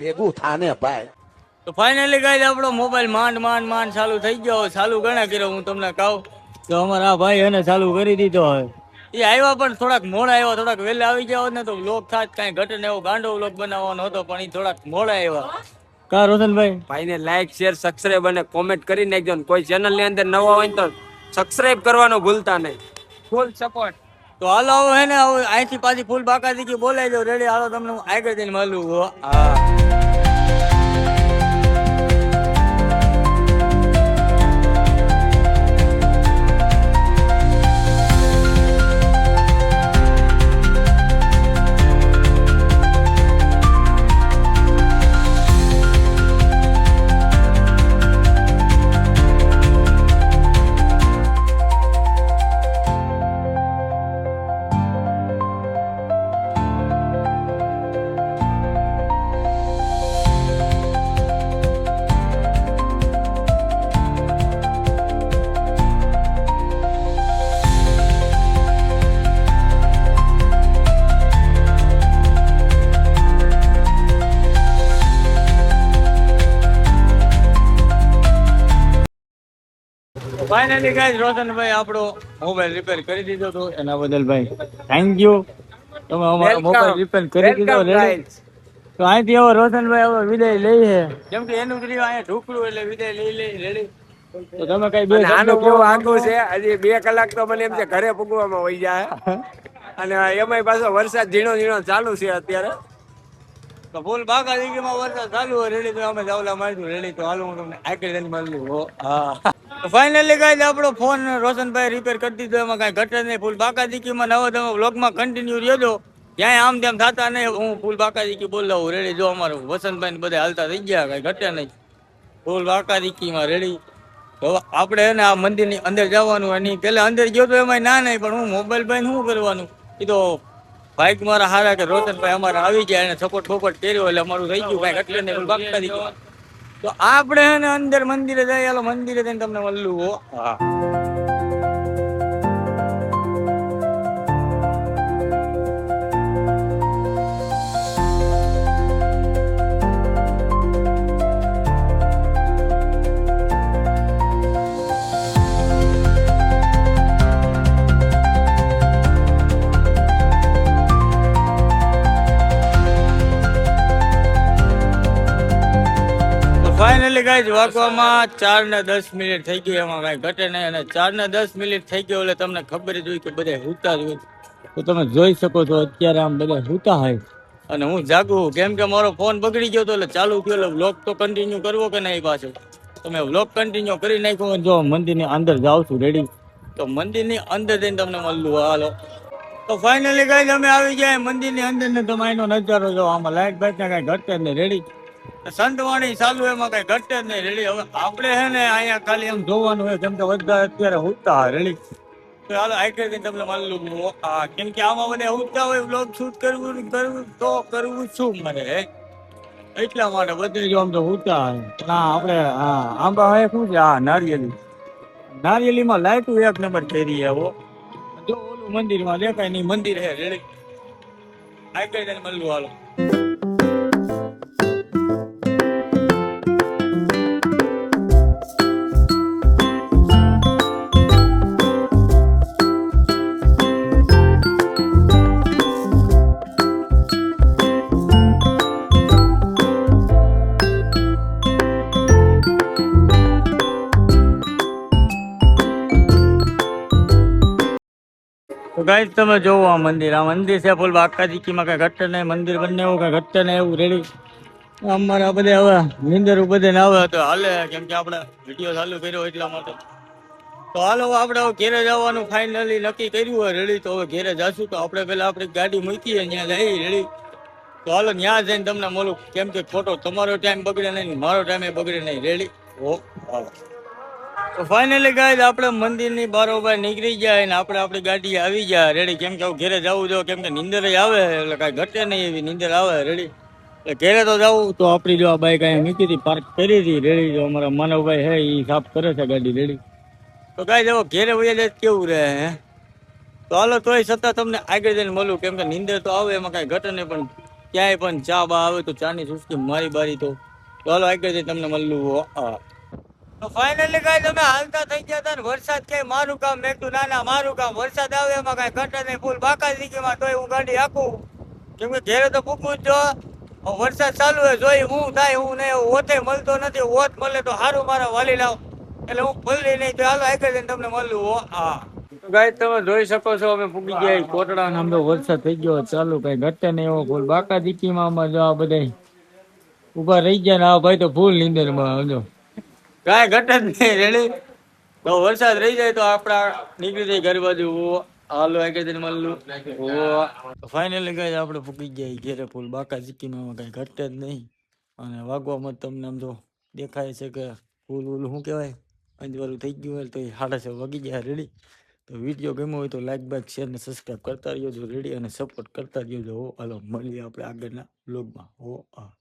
ભેગું થાને ભાઈ. તો ફાઇનલી ગાઈસ આપણો મોબાઈલ માંડ ચાલુ થઈ ગયો. ચાલુ ગણા કર્યો હું તમને કહું તો અમારા ભાઈ એને ચાલુ કરી દીધો હવે. એ આવ્યા પણ થોડાક મોડા આવ્યા, થોડાક વહેલા આવી ગયા હોત ને તો વ્લોગ થાત કાંઈ ઘટે ને એવો ગાંડો વ્લોગ બનાવવાનો હતો, પણ એ થોડાક મોડા આવ્યા. કા રોશનભાઈ ભાઈને લાઈક શેર સબસ્ક્રાઇબ અને કોમેન્ટ કરી નાખજો. કોઈ ચેનલ ની અંદર નવા હોય તો સબસ્ક્રાઇબ કરવાનું ભૂલતા નહીં. Full support. તો હાલો હવે હે ને હવે અહીંથી પાછી ફૂલ બાકાથી કે બોલાવી દો. રેડી હાલો, તમને હું આગળ જઈને મળું. હા ફાઇનલી ગાઈસ રોશનભાઈ આપણો મોબાઈલ રિપેર કરી દીધો હતો, એના બદલ ભાઈ થેન્ક યુ. તમે અમારો મોબાઈલ રિપેર કરી દીધો. તો અહીંથી હવે રોશનભાઈ હવે વિદાય લઈ છે, કેમ કે એનું કર્યું અહીંયા ઢુકડું એટલે વિદાય લઈ રેડી. તો તમે કઈ બે આનું કેવું આગું છે, હજી 2 કલાક તો મને એમ છે ઘરે પૂગવામાં વહી જાય. અને એમાંય પાછો વરસાદ ઝીણો ચાલુ છે અત્યારે. તો ફૂલ બાકા દીકરીમાં વરસાદ ચાલુ હોય રેડી, તો અમે જાવલા મારશું રેડી. તો હાલો હું તમને આગળ જઈને મળ્યું. હા ફાઇનલી ગાઈસ આપણો ફોન રોશનભાઈ રિપેર કરી દીધો, એમાં કાંઈ ઘટે નહીં. ફૂલ બાકા દીકરીમાં નવા તમે વ્લોગમાં કન્ટિન્યુ રહ્યો. ક્યાંય આમ તેમ થતા નહીં. હું ફૂલ બાકા દીકી બોલાવું રેડી. જો અમારું વસંતભાઈ ને બધા હાલતા થઈ ગયા, કાંઈ ઘટે નહીં. ફૂલ બાકા દીકીમાં રેડી. તો આપણે એને આ મંદિરની અંદર જવાનું. અને પેલા અંદર ગયો તો એમાં ના નહીં, પણ હું મોબાઈલ ભાઈ શું કરવાનું, એ તો બાઈક મારા હારા કે રોશનભાઈ અમારા આવી ગયા, એને સપોર્ટ કર્યો એટલે અમારું થઈ ગયું. કાંઈ ઘટલે નહીં. બાકા દીકીમાં તો આપણે એને અંદર મંદિરે જઈએ. હાલો મંદિરે જઈને તમને મળવું. હા ફાઇનલી ગાઈસ વાગવામાં 4:10 થઈ ગઈ, એમાં કાંઈ ઘટે નહીં. અને 4:10 થઈ ગયો એટલે તમને ખબર જ હોય કે બધા સૂતા જ હોય. તો તમે જોઈ શકો છો અત્યારે આમ બધા સૂતા હોય અને હું જાગું, કેમ કે મારો ફોન બગડી ગયો હતો એટલે ચાલુ થયો. એટલે વ્લોગ તો કન્ટિન્યુ કરવો કે નહીં પાછો. તમે વ્લોગ કન્ટિન્યુ કરી નાખ્યો. જો મંદિરની અંદર જાઉં છું રેડી. તો મંદિરની અંદર જઈને તમને મળવું. હાલો તો ફાઇનલી ગાઈસ અમે આવી ગયા મંદિરની અંદર ને તમે એનો નજારો જો. આમાં લાઈટ બાઈટ ને કાંઈ ઘટે નહીં રેડી. સંતવાણી ચાલુ, એમાં કઈ ઘટે જ નહીં રેડી. હવે આપણે હે ને અહીંયા ખાલી એમ જોવાનું હોય, કેમ કે બધા અત્યારે ઉઠતા હોય રેડી. તો હાલો આગળ તમને મળલું. કેમ કે આમાં બધા ઉઠતા હોય, બ્લોગ શૂટ કરવું તો કરવું શું મારે એટલા માટે બધે જો આમ તો ઉઠતા હોય. પણ આપણે આંબા હોય શું છે, નારિયેલીમાં લાઈટું 1 નંબર ફેરી એવો. જો ઓલું મંદિરમાં દેખાય નહીં, મંદિર હે રેડી. આગળ મળલું. હાલો તો ગાઈસ તમે જોવો આ મંદિર છે ફૂલ બાકા દીકીમાં કઈ ઘટે નહીં. મંદિર બંને એવું કઈ ઘટે નહીં એવું રેડી. અમારા બધે હવે નિંદર બધે ના આવે તો હાલે, કેમ કે આપણે વિડીયો ચાલુ કર્યો એટલા માટે. તો હાલો આપણે હવે ઘેરે જવાનું ફાઇનલી નક્કી કર્યું હોય રેડી. તો હવે ઘેરે જશું. તો આપણે પેલા આપણી ગાડી મૂકીએ ત્યાં જઈ રેડી. તો હાલો ત્યાં જઈને તમને મળું, કેમ કે ખોટો તમારો ટાઈમ બગડે નહીં, મારો ટાઈમ બગડે નહીં રેડી. ઓ હાલો તો ફાઇનલી ગાઈસ આપણે મંદિરની બારોબાર નીકળી જાય ને આપણે આપણી ગાડી આવી જાય રેડી. કેમ કે ઘેરે જવું જો, કેમ કે નીંદર આવે એટલે કાંઈ ઘટે નહીં એવી નીંદર આવે રેડી. એટલે ઘેરે તો જવું. તો આપણી જો આ બાઈક અહીંયા મૂકી હતી, પાર્ક કરી હતી રેડી. જો અમારા માનવભાઈ હે એ સાફ કરે છે ગાડી રેડી. તો ગાઈસ હવે ઘેરે વયા જાય કેવું રહે હે. તો હાલો તોય છતાં તમને આગળ જઈને મળું, કેમ કે નીંદર તો આવે એમાં કાંઈ ઘટે નહીં. પણ ક્યાંય પણ ચા બા આવે તો ચાની ચુસ્કી મારી બારી તો ચાલો આગળ જઈ તમને મળવું તો ફાઇનલી કાંઈ તમે હાલતા થઈ ગયા હતા ને વરસાદ કે મારું કામ મેં કીધું ના ના મારું કામ વરસાદ આવે એમાં કાંઈ ઘટે નહીં ફૂલ બાકા દીકીમાં તોય હું ગાડી હાકું કેમ કે ઘેરે તો પૂકવું જ જો વરસાદ ચાલુ હોય જોઈ હું થાય હું નહીં ઓથે મળતો નથી ઓથ મળે તો સારું મારા વાલી લાવ એટલે હું ભૂલી નહીં તો હાલો આગળ જઈને તમને મળવું ગાય તમે જોઈ શકો છો અમે પૂગી ગયા કોટડા આમ તો વરસાદ થઈ ગયો ચાલુ કઈ ઘટે નહીં એવો ફૂલ બાકા દીકીમાં આમાં જો આ બધા ઉભા રહી ગયા ને આ ભાઈ તો ફૂલ નીંદર માં સમજો કાંઈ ઘટે જ નહીં રેડી તો વરસાદ રહી જાય તો આપડા નીકળી જાય ઘર બાજુ હાલો આગળ જઈને મળવું ફાઇનલી ગાય આપણે પૂકી ગયા ઘેરે ફૂલ બાકા દીકીમાં કઈ ઘટે જ નહીં અને વાગવામાં તમને આમ તો દેખાય છે કે ફૂલ ઓલું શું કહેવાય અંજવાળું થઈ ગયું હોય તો એ 6:30 વાગી ગયા રેડી તો વિડીયો ગમ્યો હોય તો લાઈક બાઈક શેર ને સબસ્ક્રાઈબ કરતા રહ્યો રેડી અને સપોર્ટ કરતા રહ્યો હાલો મળીએ આપણે આગળના બ્લોગમાં